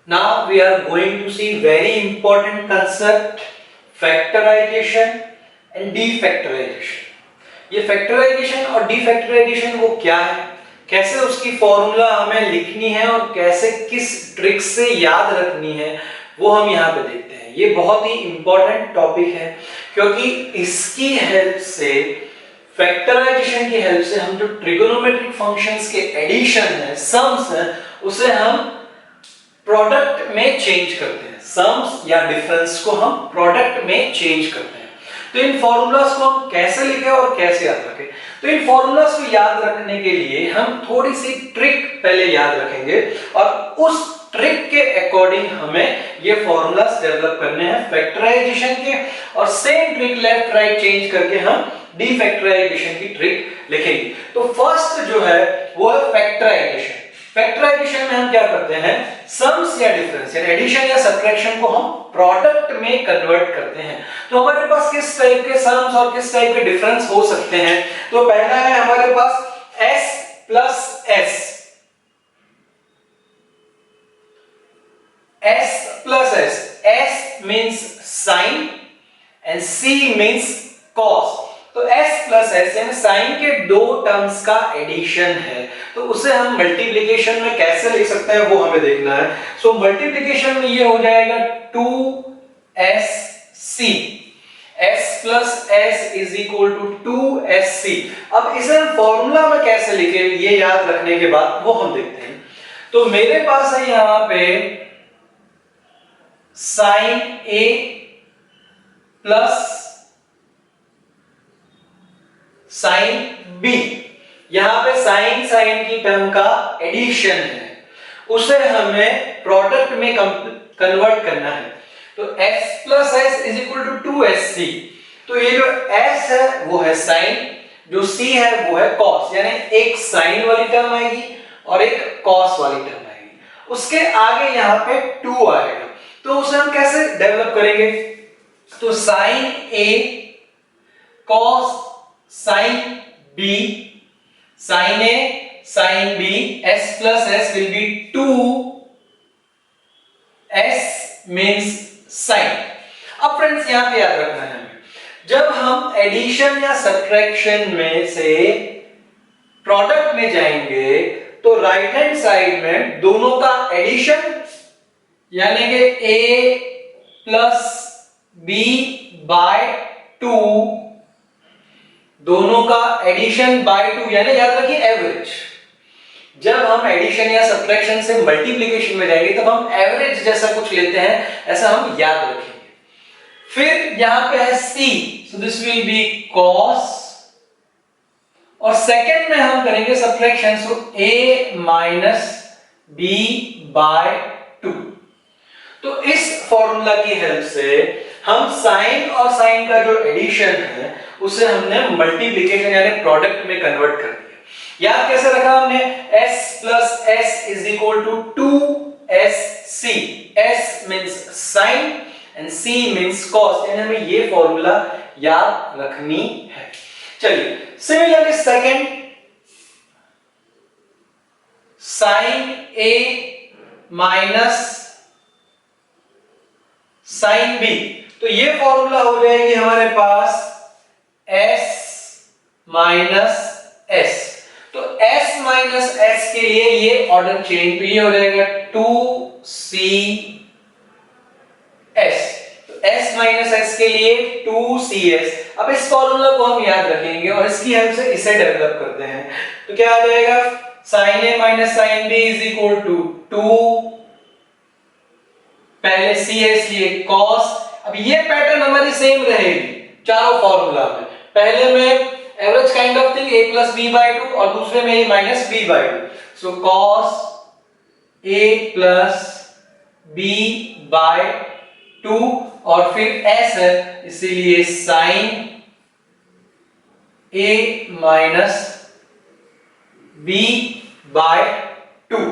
Now we are going to see very important concept, factorization and defactorization. ये factorisation और डिफैक्टराइजेशन वो क्या है, कैसे उसकी फॉर्मूला हमें लिखनी है और कैसे किस ट्रिक से याद रखनी है, वो हम यहाँ पे देखते हैं। ये बहुत ही इंपॉर्टेंट टॉपिक है क्योंकि इसकी हेल्प से, फैक्टराइजेशन की हेल्प से हम जो ट्रिगोनोमेट्रिक फंक्शंस के एडिशन है, सम्स है, उसे हम प्रोडक्ट में चेंज करते हैं। सम्स या डिफरेंस को हम प्रोडक्ट में चेंज करते हैं। तो इन फॉर्मूलास को हम कैसे लिखें और कैसे याद रखें? तो इन फॉर्मूलास को याद रखने के लिए हम थोड़ी सी ट्रिक पहले याद रखेंगे और उस ट्रिक के अकॉर्डिंग हमें ये फॉर्मूलास डेवलप करने हैं फैक्टराइजेशन के, और same trick left right change करके हम डिफैक्टराइजेशन की ट्रिक लिखेंगे। तो फर्स्ट जो है वो है फैक्टराइजेशन। फैक्टराइजेशन में हम क्या करते हैं, सम्स या डिफरेंस यानी एडिशन या सब्ट्रैक्शन को हम प्रोडक्ट में कन्वर्ट करते हैं। तो हमारे पास किस टाइप के सम्स और किस टाइप के डिफरेंस हो सकते हैं? तो पहला है हमारे पास s plus s, s plus s, s means sin and c means cos। तो s प्लस s यानी साइन के दो टर्म्स का एडिशन है, तो उसे हम मल्टीप्लिकेशन में कैसे लिख सकते हैं वो हमें देखना है। सो मल्टीप्लिकेशन में ये हो जाएगा 2sc, s plus s is equal to 2sc। अब इसे हम फॉर्मूला में कैसे लिखे ये याद रखने के बाद वो हम देखते हैं। तो मेरे पास है यहां पे sine a plus sine b, यहां पे साइन साइन की टर्म का एडिशन है, उसे हमें प्रोडक्ट में कन्वर्ट करना है। तो s plus s is equal to 2sc। तो ये जो s है वो है साइन, जो c है वो है cos, यानी एक साइन वाली टर्म आएगी और एक cos वाली टर्म आएगी, उसके आगे यहां पे 2 आएगा। तो उसे हम कैसे डेवलप करेंगे? तो sign a cos sin b, sin a sin b, s plus s will be 2, s means sin। अब फ्रेंड्स यहां पे याद रखना है हमें, जब हम एडिशन या सब्ट्रैक्शन में से प्रोडक्ट में जाएंगे तो राइट हैंड साइड में दोनों का एडिशन यानी कि a प्लस b बाय 2, दोनों का एडिशन बाय 2 यानी याद रखिए एवरेज। जब हम एडिशन या सब्ट्रैक्शन से मल्टीप्लिकेशन में जाएंगे तब हम एवरेज जैसा कुछ लेते हैं, ऐसा हम याद रखेंगे। फिर यहां पे है c, so this will be cos, और सेकंड में हम करेंगे subtraction, so a minus b by 2। तो इस फॉर्मूला की हेल्प से हम साइन और साइन का जो एडिशन है उसे हमने मल्टीप्लिकेशन यानी प्रोडक्ट में कन्वर्ट कर दिया। याद कैसे रखा हमने? s plus s is equal to 2sc, s means sine and c means cos, यानी हमें ये फॉर्मूला याद रखनी है। चलिए similarly second, sine a minus sine b, तो ये फॉर्मूला हो जाएगी हमारे पास s माइनस s। तो s माइनस s के लिए ये ऑर्डर चेंज, तो ये हो जाएगा 2cs। तो s माइनस s के लिए 2cs। अब इस फॉर्मूला को हम याद रखेंगे और इसकी हेल्प से इसे डेवलप करते हैं। तो क्या आ जाएगा? sin a minus sin b is equal to 2, पहले c है इसलिए cos। अब ये पैटर्न हमारी सेम रहेगी चारों फॉर्मूला में, पहले में average kind of thing a plus b by 2 और दूसरे में a minus b by 2। So cos a plus b by 2 और फिर s है इसीलिए sin a minus b by 2।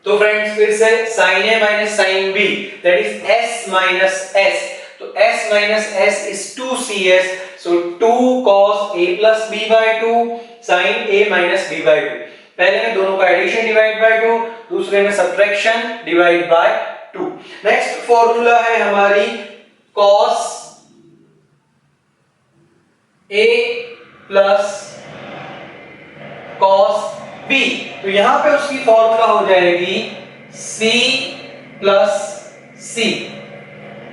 तो फ्रेंड्स फिर से sin a minus sin b, that is s minus s। तो s minus s is 2cs, so 2 cos a plus b by 2 sin a minus b by 2। पहले में दोनों का addition divide by 2, दूसरे में subtraction divide by 2। Next formula है हमारी cos A plus cos B। तो यहां पे उसकी फॉर्मूला हो जाएगी C plus C,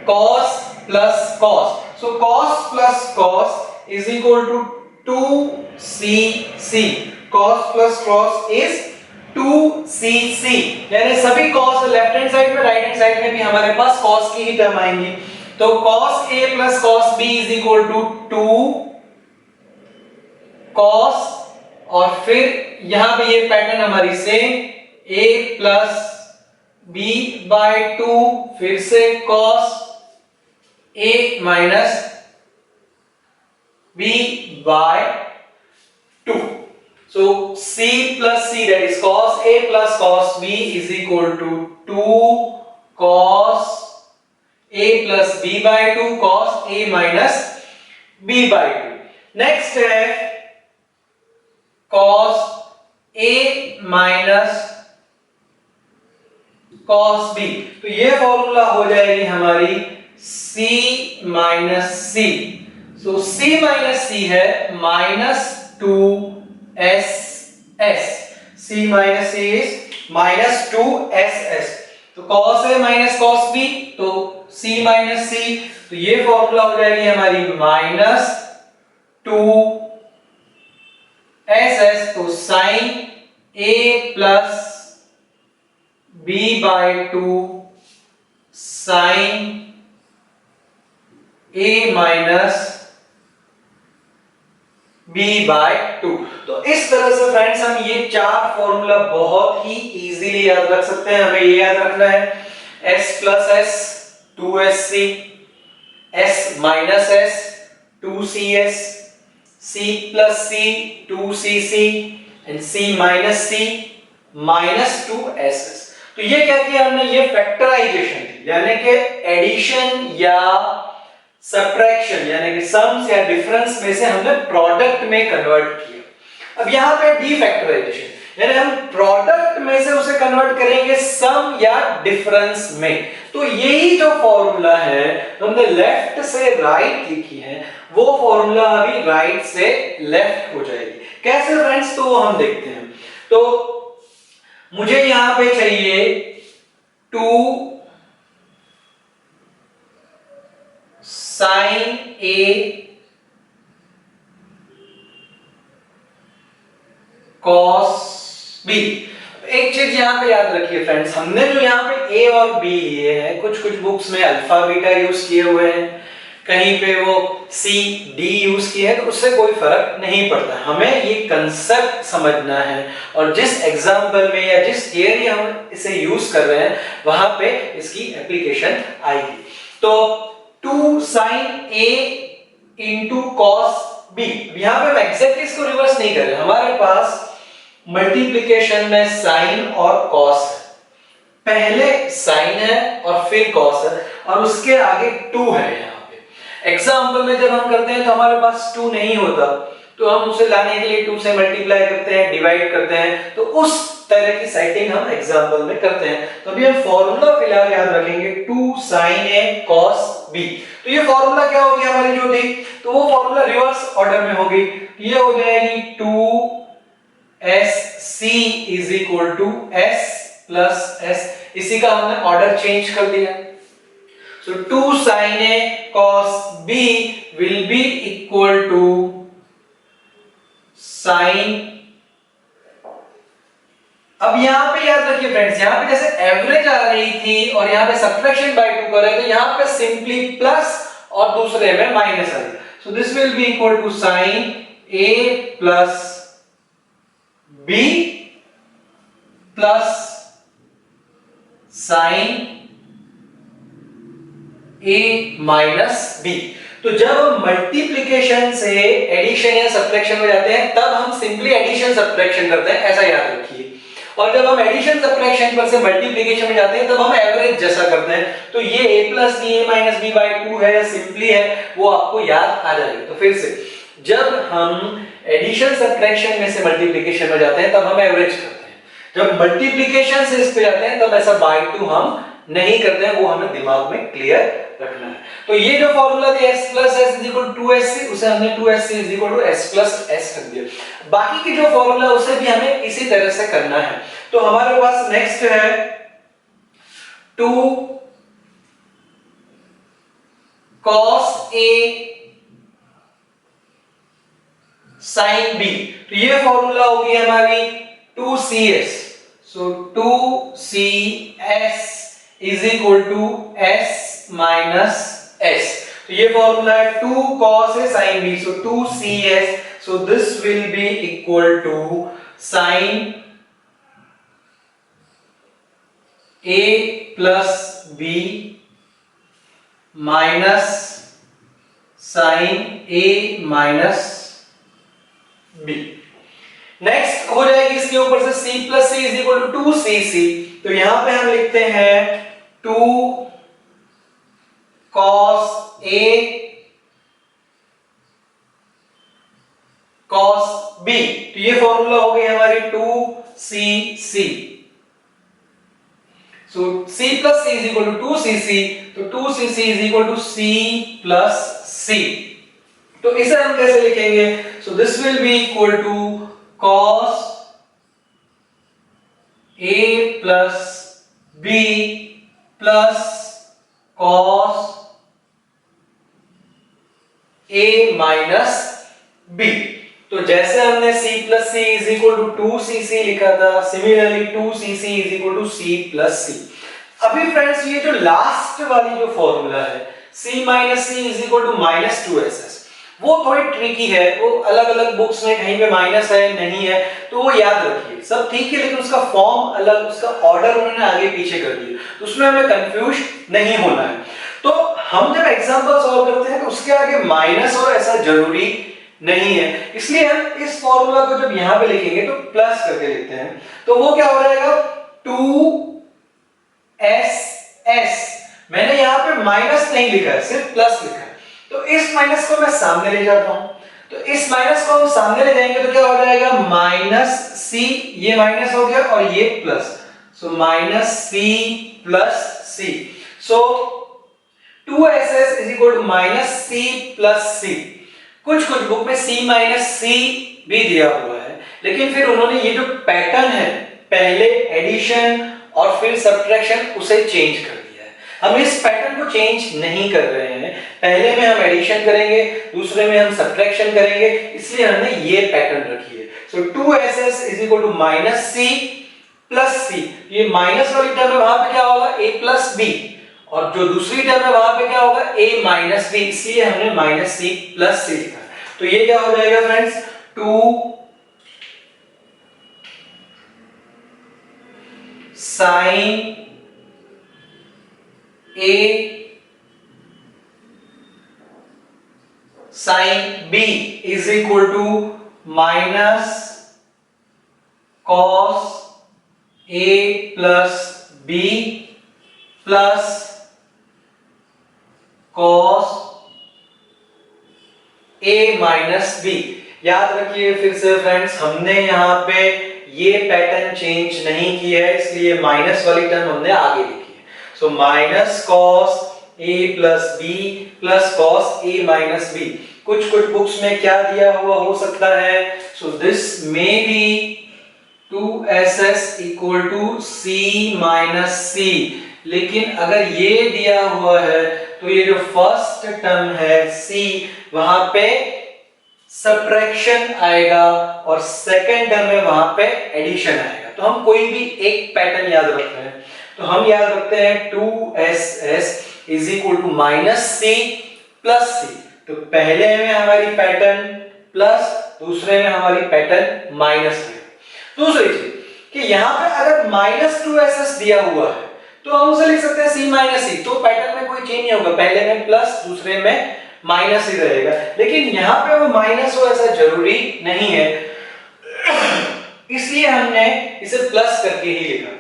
cos plus cos। So cos plus cos is equal to 2cc, cos plus cos is 2cc, यानी सभी cos लेफ्ट हैंड साइड में राइट हैंड साइड में भी हमारे पास cos की ही टर्म आएंगी। तो cos A plus cos B is equal to 2 cos, और फिर यहां पे ये पैटर्न हमारी same, A plus B by 2, फिर से cos A minus B by 2. So C plus C, that is cos A plus cos B is equal to 2 cos A plus B by 2 cos A minus B by 2. Next है cos A minus cos B। तो ये formula हो जाएगी हमारी C minus C। So C minus C है minus 2SS, C minus C is minus 2SS। तो cos A minus cos B, तो C minus C, तो ये फॉर्मूला हो जाएगी हमारी minus 2SS। तो sin A plus B by 2 sin A minus B by 2। तो इस तरह से फ्रेंड्स हम ये चार फॉर्मूला बहुत ही इजीली याद रख सकते हैं। हमें ये याद रखना है S plus S 2SC, S minus S 2CS, C plus C 2CC and C minus C minus 2SS। तो ये क्या किया हमने, ये फैक्टराइजेशन थी, यानी कि एडिशन या सब्ट्रैक्शन यानी कि सम्स या डिफरेंस में से हमने प्रोडक्ट में कन्वर्ट किया। अब यहां पे डीफैक्टराइजेशन यानी हम प्रोडक्ट में से उसे कन्वर्ट करेंगे सम या डिफरेंस में। तो यही जो फॉर्मूला है हमने लेफ्ट से राइट लिखी है, वो फॉर्मूला अभी राइट से लेफ्ट हो जाएगी। कैसे फ्रेंड्स, तो हम देखते हैं। तो मुझे यहां पे चाहिए 2 sin A cos B। एक चीज यहां पे याद रखिए फ्रेंड्स, हमने जो यहां पे A और B लिए हैं, कुछ कुछ बुक्स में अल्फा बीटा यूज किए हुए हैं, कहीं पे वो C D यूज किए हैं, तो उससे कोई फर्क नहीं पड़ता। हमें ये कंसेप्ट समझना है और जिस एग्जाम्पल में या जिस थियरी हम इसे यूज कर रहे हैं वहां पे इसकी एप्लीकेशन आएगी। तो 2 sin A into cos B, यहां पे हम एग्जैक्टली इसको रिवर्स नहीं कर रहे, हमारे पास मल्टीप्लिकेशन में साइन और कॉस है, पहले साइन है और फिर कॉस है और उसके आगे 2 है। यहाँ पे एग्जाम्पल में जब हम करते हैं तो हमारे पास 2 नहीं होता, तो हम उसे लाने के लिए 2 से मल्टीप्लाई करते हैं, डिवाइड करते हैं, तो उस तरह की सेटिंग हम एग्जाम्पल में करते हैं। तो अभी हम फॉर्मूला फिलहाल याद रखेंगे 2 sin A cos B। तो ये फॉर्मूला क्या होगी हमारी जो थी, तो वो फॉर्मूला रिवर्स ऑर्डर में होगी। ये हो जाएगी 2SC is equal to S plus S। इसी का हमने ऑर्डर चेंज कर दिया। So 2 sin A cos B will be equal to sin। अब यहां पे याद रखिए फ्रेंड्स, यहां पे जैसे एवरेज आ रही थी और यहां पे सब्ट्रैक्शन बाय 2 कर रहे थे, यहां पे सिंपली प्लस और दूसरे में माइनस आ गया। So this will be equal to sin A plus B plus sin A minus B। तो जब हम मल्टीप्लिकेशन से एडिशन या सब्ट्रैक्शन में जाते हैं तब हम सिंपली एडिशन सब्ट्रैक्शन करते हैं, ऐसा याद रखिए। और जब हम एडिशन सब्ट्रैक्शन पर से मल्टीप्लिकेशन में जाते हैं तब हम एवरेज जैसा करते हैं। तो ये a plus B A minus B by 2 है, सिंपली है, वो आपको याद आ जाएगा। तो फिर से जब हम एडिशन सब्ट्रैक्शन में से मल्टीप्लिकेशन में जाते हैं तब हम एवरेज करते हैं, जब मल्टीप्लिकेशन से इस पे जाते हैं तब ऐसा बाय टू हम नहीं करते हैं, वो हमें दिमाग में क्लियर रखना है। तो ये जो फॉर्मूला थी s plus s is equal to 2sc, उसे हमने 2sc is equal to s plus s कर दिया। बाकी की जो फॉर्मूला उसे भी हमें इसी तरह से करना है। तो हमारे पास नेक्स्ट है 2 cos a sin b, तो ये फॉर्मूला होगी हमारी 2cs, so 2cs is equal to s minus s, तो ये फॉर्मूला है 2 cos a sin b, so 2cs, so this will be equal to sin a plus b minus sin a minus b। Next हो जाएगी इसके ऊपर से c plus c is equal to 2cc, तो यहां पे हम लिखते हैं 2 cos a cos b, तो ये फॉर्मूला हो गई हमारी 2cc, so c plus c is equal to 2cc, तो 2cc is equal to c plus c, तो इसे हम कैसे लिखेंगे, so this will be equal to cos a plus b plus cos a minus b, तो जैसे हमने c plus c is equal to 2cc लिखा था, similarly 2cc is equal to c plus c। अभी फ्रेंड्स ये जो last वाली जो फॉर्मूला है c minus c is equal to minus 2ss, वो थोड़ी ट्रिकी है, वो अलग अलग बुक्स में कहीं पे माइनस है नहीं है, तो वो याद रखिए, सब ठीक है लेकिन उसका फॉर्म अलग, उसका ऑर्डर उन्होंने आगे पीछे कर दिया, तो उसमें हमें कंफ्यूज नहीं होना है। तो हम जब एग्जांपल सॉल्व करते हैं तो उसके आगे माइनस हो ऐसा जरूरी नहीं है, इसलिए हम इस फॉर्मूला को जब यहां पे लिखेंगे तो प्लस करके लिखते हैं, तो वो क्या हो जाएगा 2ss, मैंने यहां पे माइनस नहीं लिखा है, सिर्फ प्लस लिखा है, तो इस माइनस को मैं सामने ले जाता हूं, तो इस माइनस को हम सामने ले जाएंगे तो क्या हो जाएगा माइनस c, ये माइनस हो गया और ये plus, so minus c plus c, so 2ss is equal to minus c plus c। कुछ बुक में c minus c भी दिया हुआ है, लेकिन फिर उन्होंने ये जो पैटर्न है पहले एडिशन और फिर सब्ट्रैक्शन उसे चेंज कर दिया है। हम इस पैटर्न को चेंज नहीं कर रहे हैं, पहले में हम एडिशन करेंगे, दूसरे में हम सब्ट्रैक्शन करेंगे, इसलिए हमने ये पैटर्न रखी है। सो 2ss is equal to minus c plus c, ये माइनस वाली टर्म में वहां पे क्या होगा a plus b, और जो दूसरी टर्म है वहां पे क्या होगा a minus b, इसलिए हमने minus c plus c लिखा है। तो ये क्या हो जाएगा friends 2 sin a sin b is equal to minus cos a plus b plus cos a minus b। याद रखिए फिर से फ्रेंड्स, हमने यहाँ पे ये पैटर्न चेंज नहीं किया है, इसलिए माइनस वाली टर्म हमने आगे लिखी है। So minus cos a plus b plus cos a minus b। कुछ बुक्स में क्या दिया हुआ हो सकता है, so this may be 2ss equal to c minus c, लेकिन अगर ये दिया हुआ है तो ये जो फर्स्ट टर्म है c, वहां पे सब्ट्रैक्शन आएगा और सेकंड टर्म में वहां पे एडिशन आएगा। तो हम कोई भी एक पैटर्न याद रखते हैं, तो हम याद रखते हैं 2ss is equal to minus c plus c। तो पहले में हमारी पैटर्न प्लस, दूसरे में हमारी पैटर्न माइनस है। दूसरी चीज कि यहाँ पे अगर माइनस 2ss दिया हुआ है तो हम उसे लिख सकते हैं c माइनस c, तो पैटर्न में कोई चेंज नहीं होगा, पहले में प्लस दूसरे में माइनस ही रहेगा, लेकिन यहाँ पे वो माइनस हो ऐसा जरूरी नहीं है, इसलिए हमने इसे प्लस करके ही लिखा।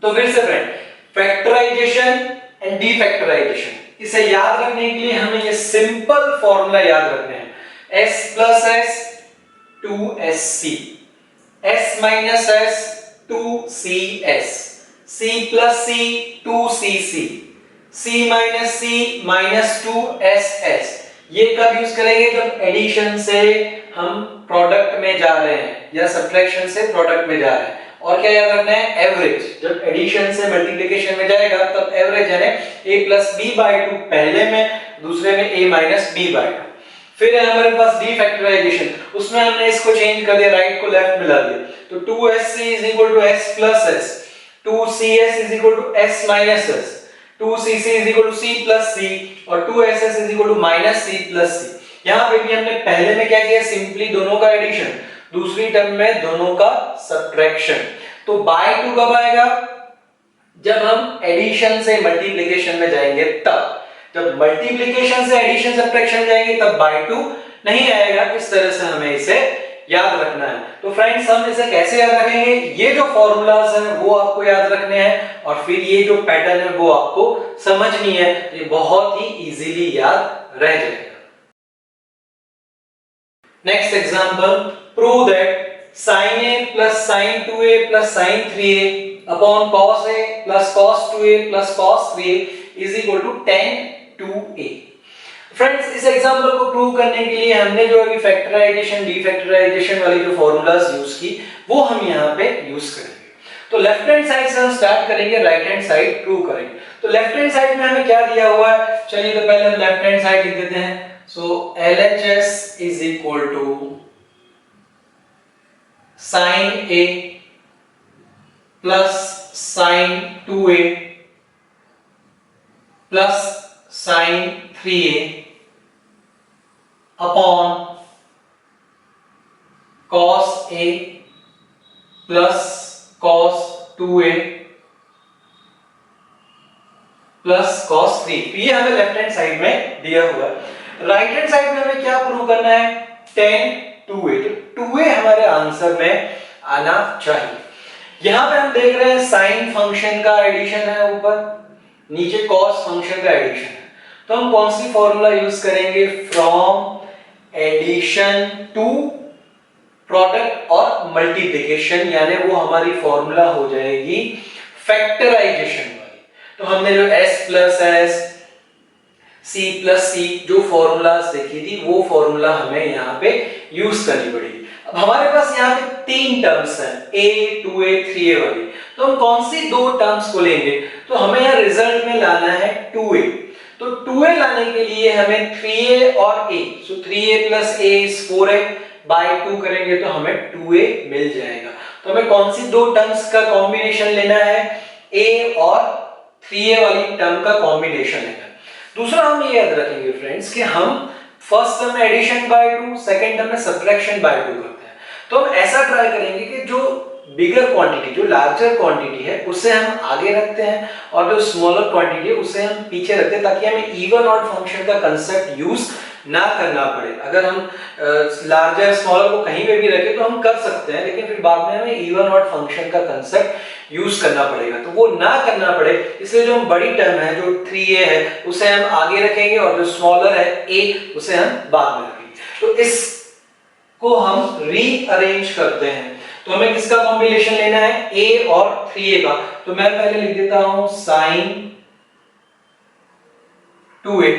तो फिर से फ्रेंड, फैक्टराइजेशन एंड डीफैक्टराइजेशन, इसे याद रखने के लिए हमें ये सिंपल फॉर्मूला याद रखने हैं। s plus s 2sc, s minus s 2cs, c plus c 2cc, c minus c minus 2ss। ये कब यूज करेंगे? जब एडिशन से हम प्रोडक्ट में जा रहे हैं या सब्ट्रैक्शन से प्रोडक्ट में जा रहे हैं। और क्या याद रखना है? एवरेज। जब एडिशन से मल्टीप्लिकेशन में जाएगा तब एवरेज यानी a प्लस b बाई 2 पहले में, दूसरे में a माइनस b बाई 2। फिर है हमारे पास डी फैक्टराइजेशन, उसमें हमने इसको चेंज कर दिया, राइट को लेफ्ट मिला दिया, तो 2sc is equal to s plus s, 2cs is equal to s minus s, 2cc is equal to c plus c और 2ss is equal to minus c plus c। यहां पे भी हमने पहले में क्या किया? सिंपली दोनों का एडिशन, दूसरी टर्म में दोनों का सब्ट्रैक्शन। तो बाय 2 कब आएगा? जब हम एडिशन से मल्टीप्लिकेशन में जाएंगे तब। जब मल्टीप्लिकेशन से एडिशन सब्ट्रैक्शन जाएंगे तब बाय 2 नहीं आएगा। इस तरह से हमें इसे याद रखना है। तो फ्रेंड्स हम इसे कैसे याद रखेंगे? ये जो फॉर्मूलाज हैं वो आपको याद रखने हैं और फिर ये जो पैटर्न है वो आपको समझनी है। ये बहुत ही इजीली याद रह जाएगा। Next example, prove that sin a plus sin 2a plus sin 3a upon cos a plus cos 2a plus cos 3a is equal to tan 2a। Friends इस एग्जांपल को प्रूव करने के लिए हमने जो अभी फैक्टराइजेशन डीफैक्टराइजेशन वाली जो फॉर्मूलाज यूज की वो हम यहाँ पे यूज करेंगे। तो लेफ्ट हैंड साइड से हम स्टार्ट करेंगे, राइट हैंड साइड प्रूव करेंगे। तो लेफ्ट हैंड साइड में हमें क्या दिया हुआ है? चलिए तो पहले हम लेफ्ट हैंड साइड लिख देते हैं। सो LHS is equal to sin A plus sin 2A plus sin 3A upon cos A plus cos 2A plus cos 3। तो ये हमें लेफ्ट हैंड साइड में दिया हुआ है। राइट हैंड साइड में हमें क्या प्रूव करना है? tan 2a। तो 2a हमारे आंसर में आना चाहिए। यहां पे हम देख रहे हैं sin फंक्शन का एडिशन है ऊपर, नीचे cos फंक्शन का एडिशन है। तो हम कौन सी फॉर्मूला यूज करेंगे? फ्रॉम एडिशन टू प्रोडक्ट और मल्टीप्लिकेशन, यानी वो हमारी फॉर्मूला हो जाएगी फैक्टराइजेशन वाली। तो हमने जो s plus s, c plus c जो फॉर्मूलाज देखी थी वो फॉर्मूला हमें यहाँ पे यूज करनी पड़ेगी। अब हमारे पास यहाँ पे तीन टर्म्स हैं, a 2a 3a वाली। तो हम कौन सी दो टर्म्स को लेंगे? तो हमें यहाँ रिजल्ट में लाना है 2a। तो 2a लाने के लिए हमें 3a और a, so 3a plus a is 4a, by 2 करेंगे तो हमें 2a मिल जाएगा। तो हमें कौन सी दो टर्म्स का कॉम्बिनेशन लेना है? a और 3a वाली टर्म का कॉम्बिनेशन लेना है। दूसरा हम ये याद रखेंगे फ्रेंड्स कि हम फर्स्ट टर्म में एडिशन बाय 2, सेकंड टर्म में सब्ट्रैक्शन बाय 2 करते हैं। तो हम ऐसा ट्राई करेंगे कि जो बिगर क्वांटिटी, जो लार्जर क्वांटिटी है उसे हम आगे रखते हैं और जो स्मॉलर क्वांटिटी है उसे हम पीछे रखते हैं, ताकि हमें इवन ऑड फंक्शन का कांसेप्ट यूज ना करना पड़े। अगर हम लार्जर स्मॉलर को कहीं पे भी रखें तो हम कर सकते हैं, लेकिन फिर बाद में हमें इवन ऑड फंक्शन का कांसेप्ट यूज करना पड़ेगा। तो वो ना करना पड़े इसलिए जो हम बड़ी टर्म है जो 3a है उसे हम आगे रखेंगे और जो स्मॉलर है a उसे हम बाद में रखेंगे। तो इसको हम रीअरेंज करते हैं। तो हमें किसका कॉम्बिनेशन लेना है? a और 3a का। तो मैं पहले लिख देता हूं sin 2a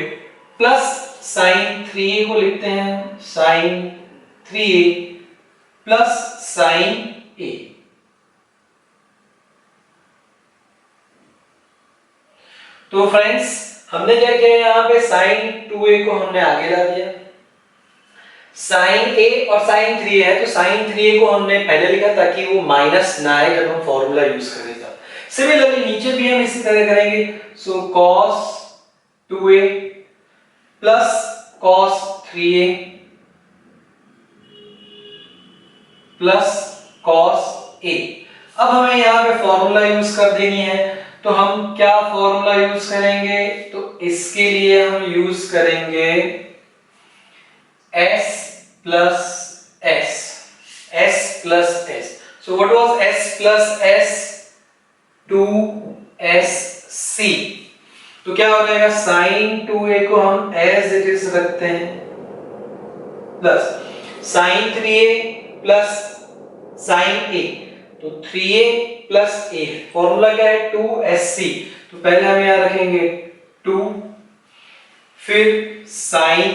plus sin 3a को लिखते हैं sin 3a plus sin a। तो फ्रेंड्स हमने क्या किया? यहाँ पे sin 2a को हमने आगे ला दिया, sin a और sin 3a है तो sin 3a को हमने पहले लिखा ताकि वो माइनस ना आए जब हम फॉर्मूला यूज करें तब। सिमिलरली नीचे भी हम इसी तरह करेंगे। सो cos 2a plus cos 3a plus cos a। अब हमें यहाँ पे फॉर्मूला यूज कर देनी है। तो हम क्या फॉर्मूला यूज करेंगे? तो इसके लिए हम यूज करेंगे s plus s, s plus s। So what was s plus s? 2sc। तो क्या हो जाएगा? sin 2a को हम एज इट इज रखते हैं plus sin 3a plus sin a, तो 3a प्लस a, फॉर्मूला क्या है 2sc, तो पहले हम यहां रखेंगे 2, फिर sin,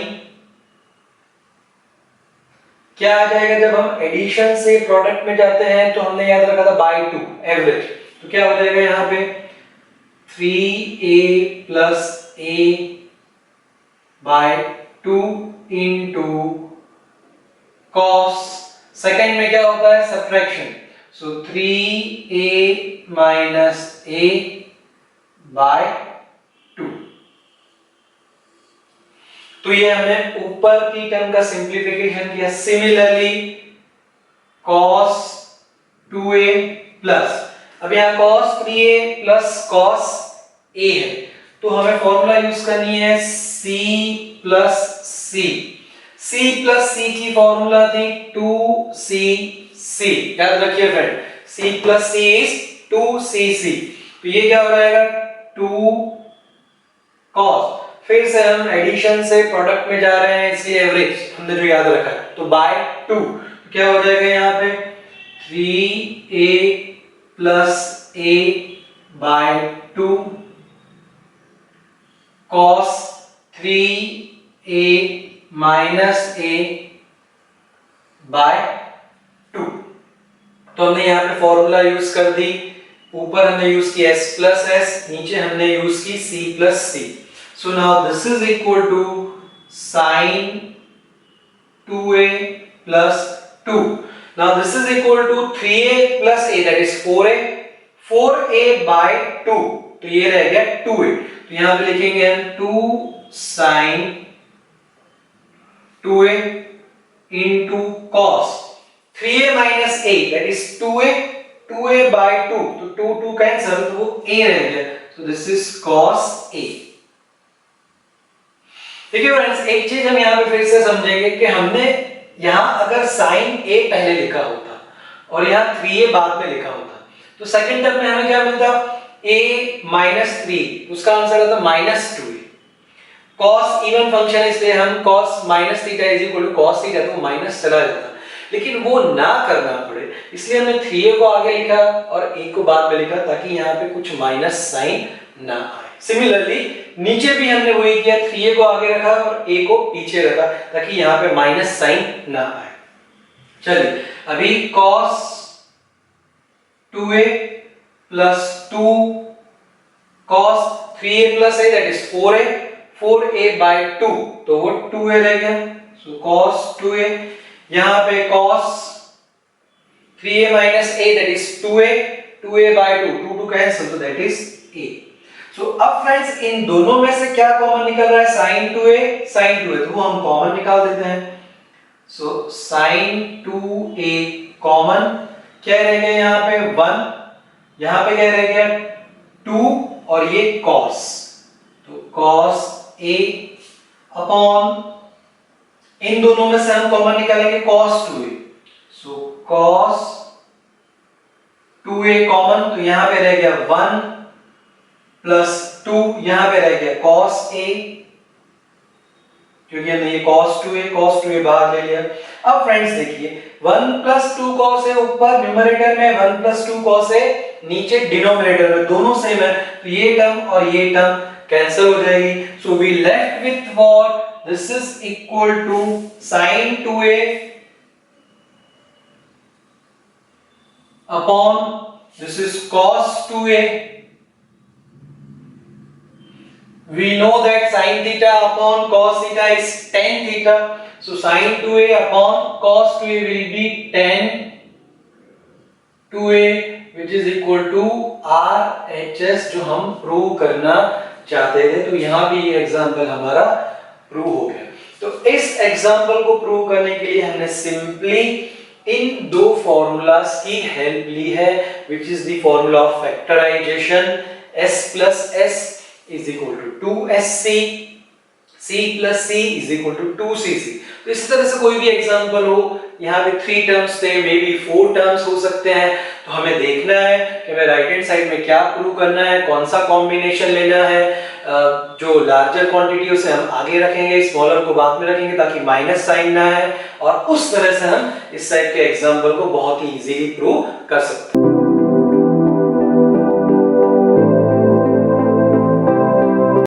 क्या आ जाएगा जब हम एडिशन से प्रोडक्ट में जाते हैं तो हमने याद रखा था बाय 2 एवरेज, तो क्या हो जाएगा यहां पे 3a plus a by 2 into cos, second में क्या होता है subtraction, so 3a minus a by 2, तो ये हमने ऊपर की टर्म का सिंप्लीफिकेशन किया। सिमिलरली cos 2a प्लस, अब यहाँ cos 3a plus cos a है, तो हमें फॉर्मूला यूज करनी है c plus c, c plus c की फॉर्मूला थी 2cc, याद रखिए friend, c plus c is 2cc, तो ये क्या हो जाएगा 2 cos, फिर से हम एडिशन से प्रोडक्ट में जा रहे हैं इसलिए एवरेज हमने जो याद रखा है, तो बाय 2, तो क्या हो जाएगा यहाँ पे 3a plus a by 2 cos 3a minus a by 2, तो हमने यहाँ पे फॉर्मूला यूज कर दी, ऊपर हमने यूज की s प्लस s, नीचे हमने यूज की c plus c, so now this is equal to sin 2a plus 2, now this is equal to 3a plus a, that is 4a by 2, तो ये रह गया 2a, तो यहां पे लिखेंगे हम 2 sin 2a into cos 3a minus a, that is 2a by 2, तो 2 कैंसिल, तो वो a रह गया, so this is cos a। देखिए फ्रेंड्स, एक चीज हम यहाँ पे फिर से समझेंगे कि हमने यहाँ अगर sin a पहले लिखा होता और यहाँ 3a बाद में लिखा होता, तो सेकंड टर्म में हमें क्या मिलता a minus 3, उसका आंसर आता minus 2a, cos even function है इसलिए हम cos minus theta is equal to cos theta, तो माइनस चला जाता, लेकिन वो ना करना पड़े इसलिए हमने 3a को आगे लिखा और a को बाद में लिखा ताकि यहाँ पे कुछ माइनस साइन ना आए। सिमिलरली नीचे भी हमने वही किया, 3a को आगे रखा और a को पीछे रखा ताकि यहाँ पे माइनस साइन ना आए। चलिए अभी cos 2a plus 2 cos 3a plus a, that is 4a by 2, तो वो 2a रह गया, so cos 2a, यहाँ पे cos 3a minus a, that is 2a by 2 cancel, so that is a। so अब फ्रेंड्स इन दोनों में से क्या कॉमन निकल रहा है, sin 2a, तो वो हम कॉमन निकाल देते हैं, so sin 2a कॉमन, क्या रह गया यहाँ पे 1, यहाँ पे क्या रह गया 2 और ये cos, तो cos a अपॉन, इन दोनों में से हम कॉमन निकालेंगे cos 2a, so cos 2a common, तो यहां पे रह गया 1 प्लस 2, यहां पे रह गया cos a, क्योंकि हमने ये cos 2a बाहर ले लिया। अब फ्रेंड्स देखिए 1 प्लस 2 cos a ऊपर न्यूमरेटर में, 1 प्लस 2 cos a नीचे डिनोमिनेटर में, दोनों सेम है, तो ये टर्म और ये टर्म कैंसिल हो जाएगी, so we left with what, this is equal to sin 2a upon this is cos 2a, we know that sin theta upon cos theta is tan theta, so sin 2a upon cos 2a will be tan 2a, which is equal to RHS, जो हम prove करना चाहते थे, तो यहां भी ये example हमारा प्रूव हो गया। तो इस एग्जांपल को प्रूव करने के लिए हमने सिंपली इन दो फॉर्मूलाज की हेल्प ली है, which is the formula of factorization, s plus s is equal to 2sc, c plus c is equal to 2cc। तो इसी तरह से कोई भी एग्जांपल हो, यहाँ पे 3 टर्म्स थे, मे बी 4 टर्म्स हो सकते हैं, तो हमें देखना है कि हमें राइट हैंड साइड में क्या प्रूव करना है, कौन सा कॉम्बिनेशन लेना है। जो लार्जर क्वांटिटी उसे हम आगे रखेंगे, स्मॉलर को बाद में रखेंगे ताकि माइनस साइन ना है, और उस तरह से हम इस टाइप के एग्जांपल को बहुत ही इजीली प्रूव कर सकते हैं।